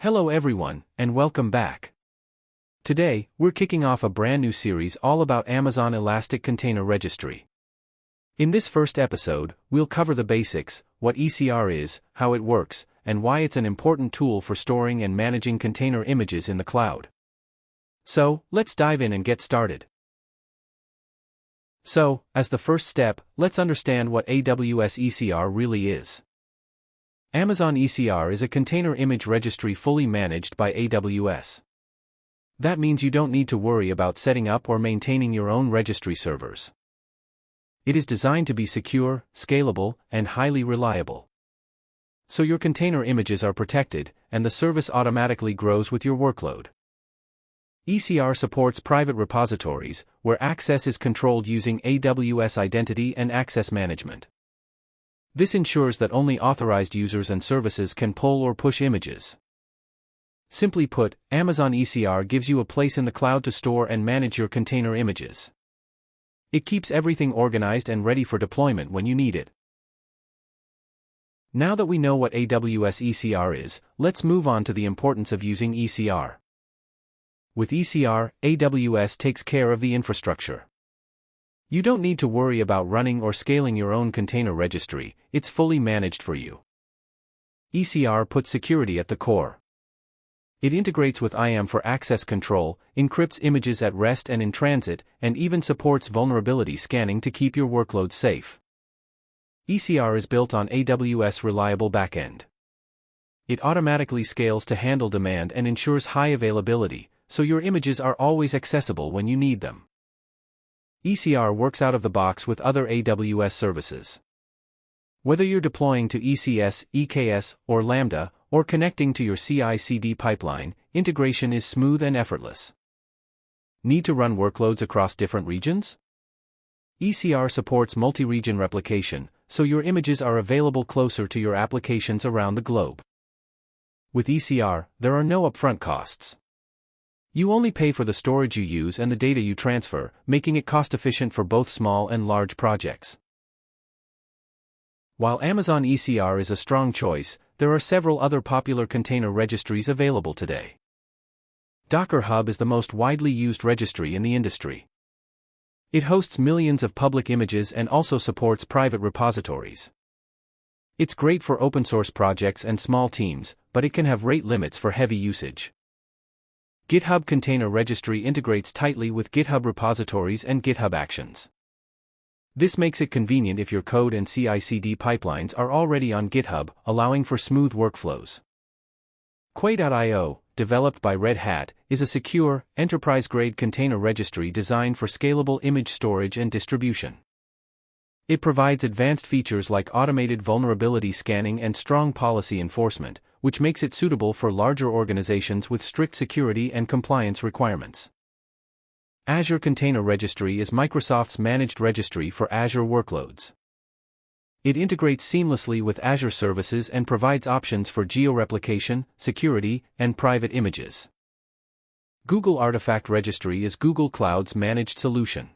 Hello everyone, and welcome back. Today, we're kicking off a brand new series all about Amazon Elastic Container Registry. In this first episode, we'll cover the basics, what ECR is, how it works, and why it's an important tool for storing and managing container images in the cloud. So, let's dive in and get started. So, as the first step, let's understand what AWS ECR really is. Amazon ECR is a container image registry fully managed by AWS. That means you don't need to worry about setting up or maintaining your own registry servers. It is designed to be secure, scalable, and highly reliable. So your container images are protected, and the service automatically grows with your workload. ECR supports private repositories, where access is controlled using AWS Identity and Access Management. This ensures that only authorized users and services can pull or push images. Simply put, Amazon ECR gives you a place in the cloud to store and manage your container images. It keeps everything organized and ready for deployment when you need it. Now that we know what AWS ECR is, let's move on to the importance of using ECR. With ECR, AWS takes care of the infrastructure. You don't need to worry about running or scaling your own container registry, it's fully managed for you. ECR puts security at the core. It integrates with IAM for access control, encrypts images at rest and in transit, and even supports vulnerability scanning to keep your workloads safe. ECR is built on AWS reliable backend. It automatically scales to handle demand and ensures high availability, so your images are always accessible when you need them. ECR works out of the box with other AWS services. Whether you're deploying to ECS, EKS, or Lambda, or connecting to your CI/CD pipeline, integration is smooth and effortless. Need to run workloads across different regions? ECR supports multi-region replication, so your images are available closer to your applications around the globe. With ECR, there are no upfront costs. You only pay for the storage you use and the data you transfer, making it cost-efficient for both small and large projects. While Amazon ECR is a strong choice, there are several other popular container registries available today. Docker Hub is the most widely used registry in the industry. It hosts millions of public images and also supports private repositories. It's great for open-source projects and small teams, but it can have rate limits for heavy usage. GitHub Container Registry integrates tightly with GitHub repositories and GitHub Actions. This makes it convenient if your code and CI/CD pipelines are already on GitHub, allowing for smooth workflows. Quay.io, developed by Red Hat, is a secure, enterprise-grade container registry designed for scalable image storage and distribution. It provides advanced features like automated vulnerability scanning and strong policy enforcement, which makes it suitable for larger organizations with strict security and compliance requirements. Azure Container Registry is Microsoft's managed registry for Azure workloads. It integrates seamlessly with Azure services and provides options for geo-replication, security, and private images. Google Artifact Registry is Google Cloud's managed solution.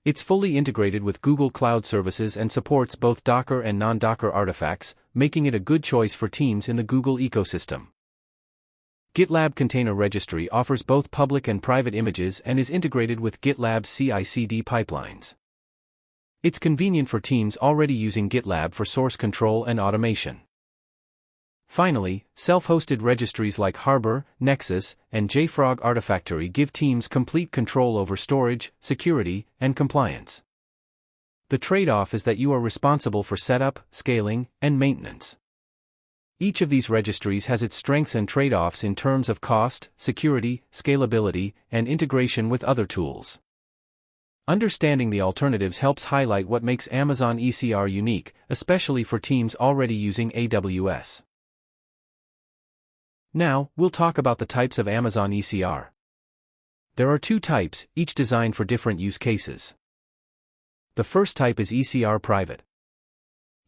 It's fully integrated with Google Cloud Services and supports both Docker and non-Docker artifacts, making it a good choice for teams in the Google ecosystem. GitLab Container Registry offers both public and private images and is integrated with GitLab's CI/CD pipelines. It's convenient for teams already using GitLab for source control and automation. Finally, self-hosted registries like Harbor, Nexus, and JFrog Artifactory give teams complete control over storage, security, and compliance. The trade-off is that you are responsible for setup, scaling, and maintenance. Each of these registries has its strengths and trade-offs in terms of cost, security, scalability, and integration with other tools. Understanding the alternatives helps highlight what makes Amazon ECR unique, especially for teams already using AWS. Now, we'll talk about the types of Amazon ECR. There are two types, each designed for different use cases. The first type is ECR Private.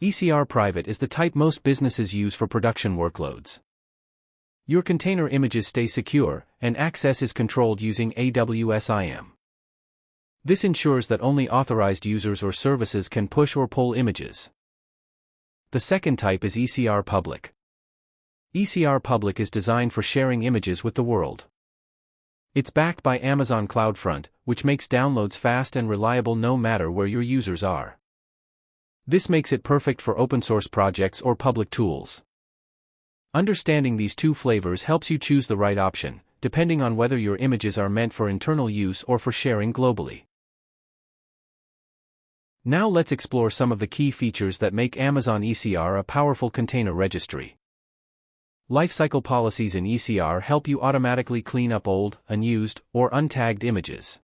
ECR Private is the type most businesses use for production workloads. Your container images stay secure, and access is controlled using AWS IAM. This ensures that only authorized users or services can push or pull images. The second type is ECR Public. ECR Public is designed for sharing images with the world. It's backed by Amazon CloudFront, which makes downloads fast and reliable no matter where your users are. This makes it perfect for open-source projects or public tools. Understanding these two flavors helps you choose the right option, depending on whether your images are meant for internal use or for sharing globally. Now let's explore some of the key features that make Amazon ECR a powerful container registry. Lifecycle policies in ECR help you automatically clean up old, unused, or untagged images.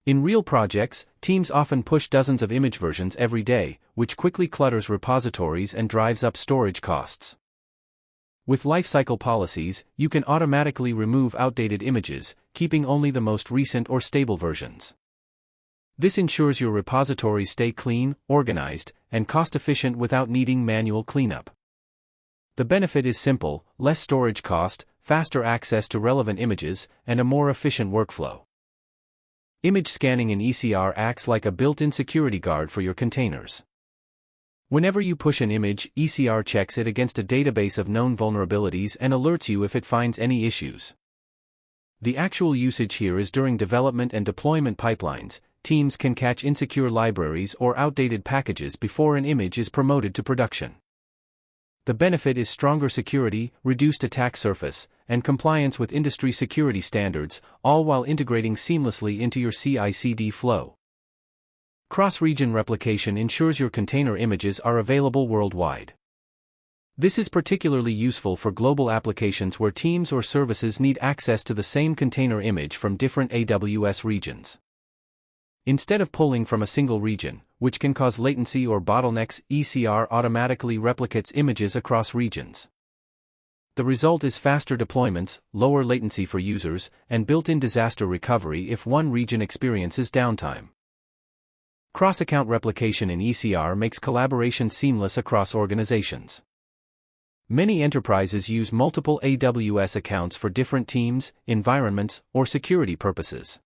In real projects, teams often push dozens of image versions every day, which quickly clutters repositories and drives up storage costs. With lifecycle policies, you can automatically remove outdated images, keeping only the most recent or stable versions. This ensures your repositories stay clean, organized, and cost-efficient without needing manual cleanup. The benefit is simple: less storage cost, faster access to relevant images, and a more efficient workflow. Image scanning in ECR acts like a built-in security guard for your containers. Whenever you push an image, ECR checks it against a database of known vulnerabilities and alerts you if it finds any issues. The actual usage here is during development and deployment pipelines. Teams can catch insecure libraries or outdated packages before an image is promoted to production. The benefit is stronger security, reduced attack surface, and compliance with industry security standards, all while integrating seamlessly into your CI/CD flow. Cross-region replication ensures your container images are available worldwide. This is particularly useful for global applications where teams or services need access to the same container image from different AWS regions. Instead of pulling from a single region, which can cause latency or bottlenecks, ECR automatically replicates images across regions. The result is faster deployments, lower latency for users, and built-in disaster recovery if one region experiences downtime. Cross-account replication in ECR makes collaboration seamless across organizations. Many enterprises use multiple AWS accounts for different teams, environments, or security purposes.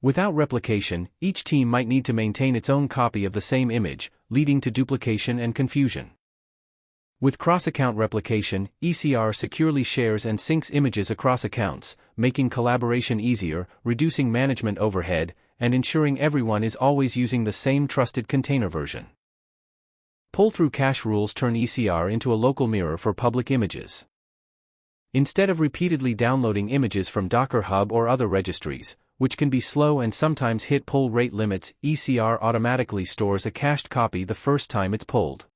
Without replication, each team might need to maintain its own copy of the same image, leading to duplication and confusion. With cross-account replication, ECR securely shares and syncs images across accounts, making collaboration easier, reducing management overhead, and ensuring everyone is always using the same trusted container version. Pull-through cache rules turn ECR into a local mirror for public images. Instead of repeatedly downloading images from Docker Hub or other registries, which can be slow and sometimes hit pull rate limits, ECR automatically stores a cached copy the first time it's pulled.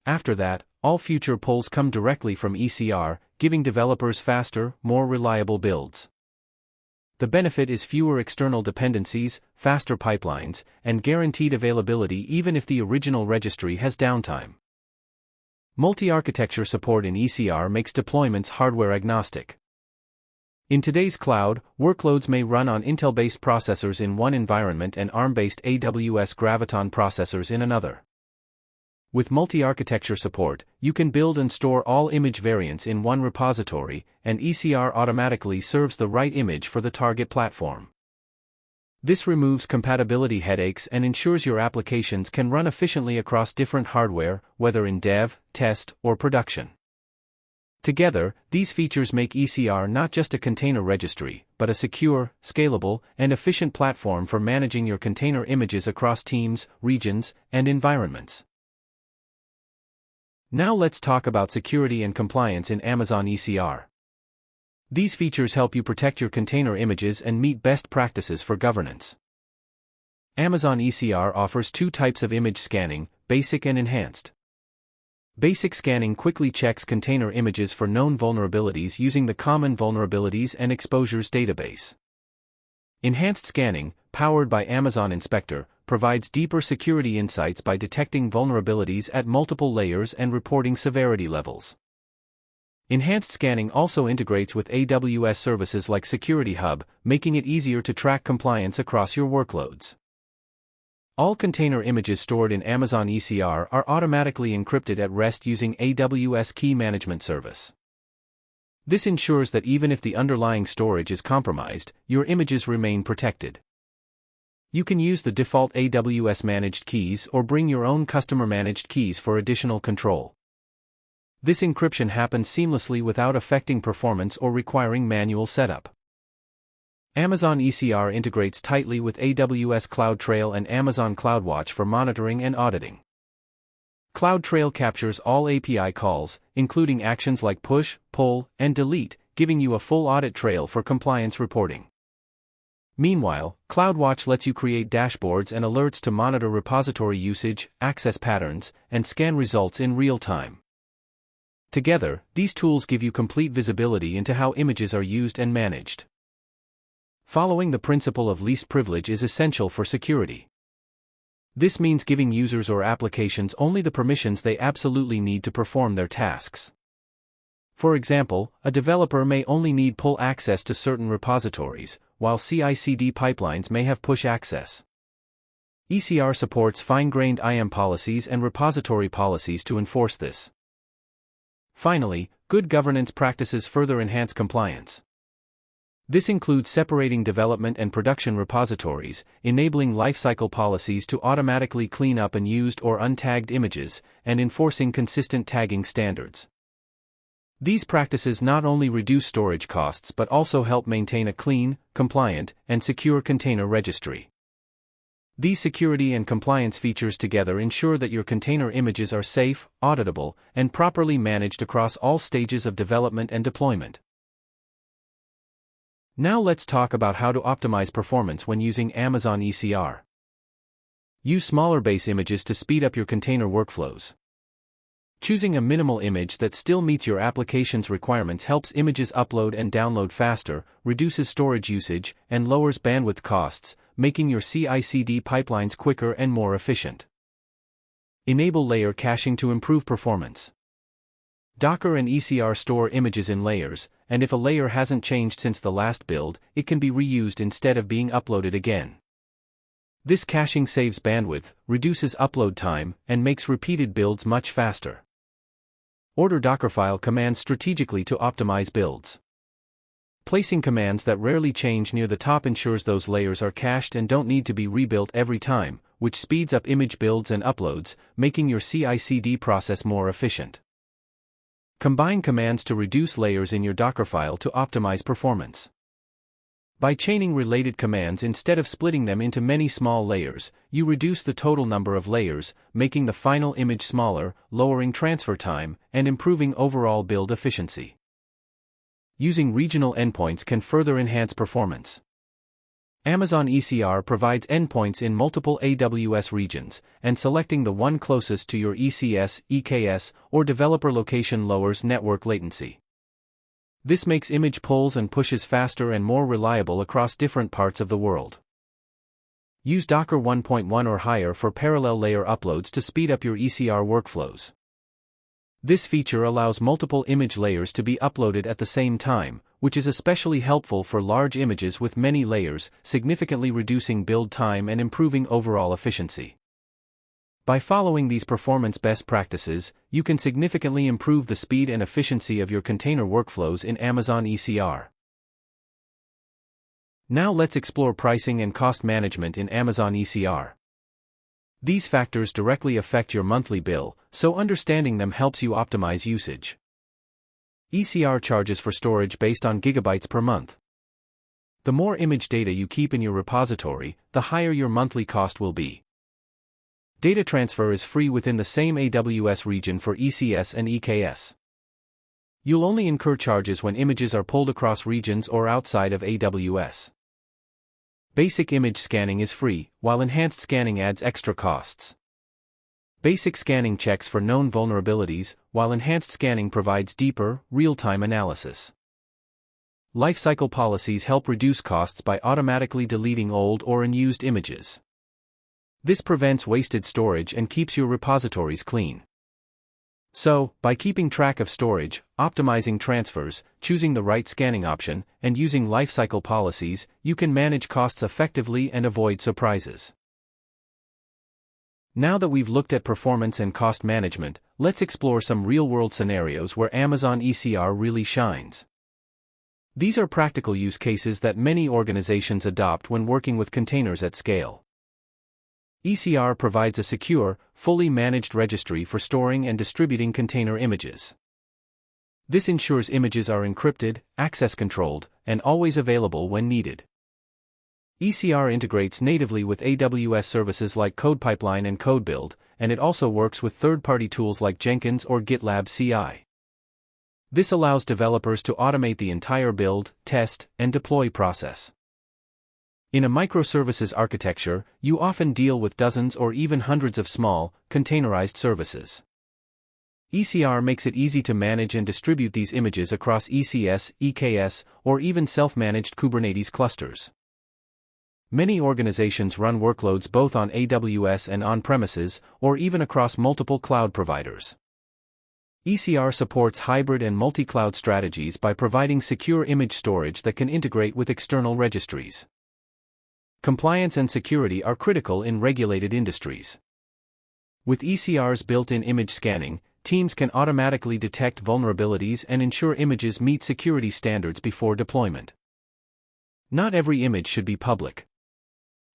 After that, all future pulls come directly from ECR, giving developers faster, more reliable builds. The benefit is fewer external dependencies, faster pipelines, and guaranteed availability even if the original registry has downtime. Multi-architecture support in ECR makes deployments hardware agnostic. In today's cloud, workloads may run on Intel-based processors in one environment and ARM-based AWS Graviton processors in another. With multi-architecture support, you can build and store all image variants in one repository, and ECR automatically serves the right image for the target platform. This removes compatibility headaches and ensures your applications can run efficiently across different hardware, whether in dev, test, or production. Together, these features make ECR not just a container registry, but a secure, scalable, and efficient platform for managing your container images across teams, regions, and environments. Now let's talk about security and compliance in Amazon ECR. These features help you protect your container images and meet best practices for governance. Amazon ECR offers two types of image scanning: basic and enhanced. Basic scanning quickly checks container images for known vulnerabilities using the Common Vulnerabilities and Exposures database. Enhanced scanning, powered by Amazon Inspector, provides deeper security insights by detecting vulnerabilities at multiple layers and reporting severity levels. Enhanced scanning also integrates with AWS services like Security Hub, making it easier to track compliance across your workloads. All container images stored in Amazon ECR are automatically encrypted at rest using AWS Key Management Service. This ensures that even if the underlying storage is compromised, your images remain protected. You can use the default AWS managed keys or bring your own customer managed keys for additional control. This encryption happens seamlessly without affecting performance or requiring manual setup. Amazon ECR integrates tightly with AWS CloudTrail and Amazon CloudWatch for monitoring and auditing. CloudTrail captures all API calls, including actions like push, pull, and delete, giving you a full audit trail for compliance reporting. Meanwhile, CloudWatch lets you create dashboards and alerts to monitor repository usage, access patterns, and scan results in real time. Together, these tools give you complete visibility into how images are used and managed. Following the principle of least privilege is essential for security. This means giving users or applications only the permissions they absolutely need to perform their tasks. For example, a developer may only need pull access to certain repositories, while CI/CD pipelines may have push access. ECR supports fine-grained IAM policies and repository policies to enforce this. Finally, good governance practices further enhance compliance. This includes separating development and production repositories, enabling lifecycle policies to automatically clean up unused or untagged images, and enforcing consistent tagging standards. These practices not only reduce storage costs but also help maintain a clean, compliant, and secure container registry. These security and compliance features together ensure that your container images are safe, auditable, and properly managed across all stages of development and deployment. Now let's talk about how to optimize performance when using Amazon ECR. Use smaller base images to speed up your container workflows. Choosing a minimal image that still meets your application's requirements helps images upload and download faster, reduces storage usage, and lowers bandwidth costs, making your CI/CD pipelines quicker and more efficient. Enable layer caching to improve performance. Docker and ECR store images in layers, and if a layer hasn't changed since the last build, it can be reused instead of being uploaded again. This caching saves bandwidth, reduces upload time, and makes repeated builds much faster. Order Dockerfile commands strategically to optimize builds. Placing commands that rarely change near the top ensures those layers are cached and don't need to be rebuilt every time, which speeds up image builds and uploads, making your CI/CD process more efficient. Combine commands to reduce layers in your Dockerfile to optimize performance. By chaining related commands instead of splitting them into many small layers, you reduce the total number of layers, making the final image smaller, lowering transfer time, and improving overall build efficiency. Using regional endpoints can further enhance performance. Amazon ECR provides endpoints in multiple AWS regions, and selecting the one closest to your ECS, EKS, or developer location lowers network latency. This makes image pulls and pushes faster and more reliable across different parts of the world. Use Docker 1.1 or higher for parallel layer uploads to speed up your ECR workflows. This feature allows multiple image layers to be uploaded at the same time, which is especially helpful for large images with many layers, significantly reducing build time and improving overall efficiency. By following these performance best practices, you can significantly improve the speed and efficiency of your container workflows in Amazon ECR. Now let's explore pricing and cost management in Amazon ECR. These factors directly affect your monthly bill, so understanding them helps you optimize usage. ECR charges for storage based on gigabytes per month. The more image data you keep in your repository, the higher your monthly cost will be. Data transfer is free within the same AWS region for ECS and EKS. You'll only incur charges when images are pulled across regions or outside of AWS. Basic image scanning is free, while enhanced scanning adds extra costs. Basic scanning checks for known vulnerabilities, while enhanced scanning provides deeper, real-time analysis. Lifecycle policies help reduce costs by automatically deleting old or unused images. This prevents wasted storage and keeps your repositories clean. So, by keeping track of storage, optimizing transfers, choosing the right scanning option, and using lifecycle policies, you can manage costs effectively and avoid surprises. Now that we've looked at performance and cost management, let's explore some real-world scenarios where Amazon ECR really shines. These are practical use cases that many organizations adopt when working with containers at scale. ECR provides a secure, fully managed registry for storing and distributing container images. This ensures images are encrypted, access-controlled, and always available when needed. ECR integrates natively with AWS services like CodePipeline and CodeBuild, and it also works with third-party tools like Jenkins or GitLab CI. This allows developers to automate the entire build, test, and deploy process. In a microservices architecture, you often deal with dozens or even hundreds of small, containerized services. ECR makes it easy to manage and distribute these images across ECS, EKS, or even self-managed Kubernetes clusters. Many organizations run workloads both on AWS and on-premises, or even across multiple cloud providers. ECR supports hybrid and multi-cloud strategies by providing secure image storage that can integrate with external registries. Compliance and security are critical in regulated industries. With ECR's built-in image scanning, teams can automatically detect vulnerabilities and ensure images meet security standards before deployment. Not every image should be public.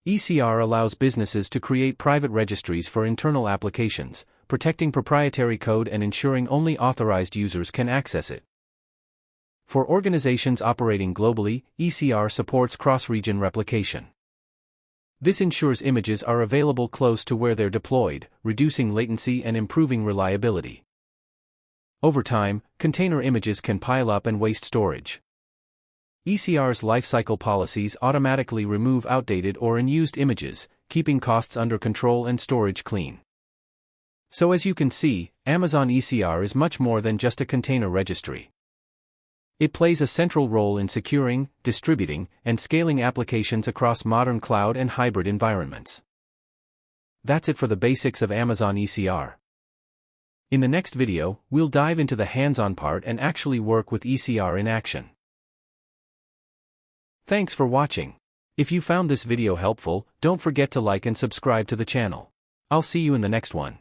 ECR allows businesses to create private registries for internal applications, protecting proprietary code and ensuring only authorized users can access it. For organizations operating globally, ECR supports cross-region replication. This ensures images are available close to where they're deployed, reducing latency and improving reliability. Over time, container images can pile up and waste storage. ECR's lifecycle policies automatically remove outdated or unused images, keeping costs under control and storage clean. So as you can see, Amazon ECR is much more than just a container registry. It plays a central role in securing, distributing, and scaling applications across modern cloud and hybrid environments. That's it for the basics of Amazon ECR. In the next video, we'll dive into the hands-on part and actually work with ECR in action. Thanks for watching. If you found this video helpful, don't forget to like and subscribe to the channel. I'll see you in the next one.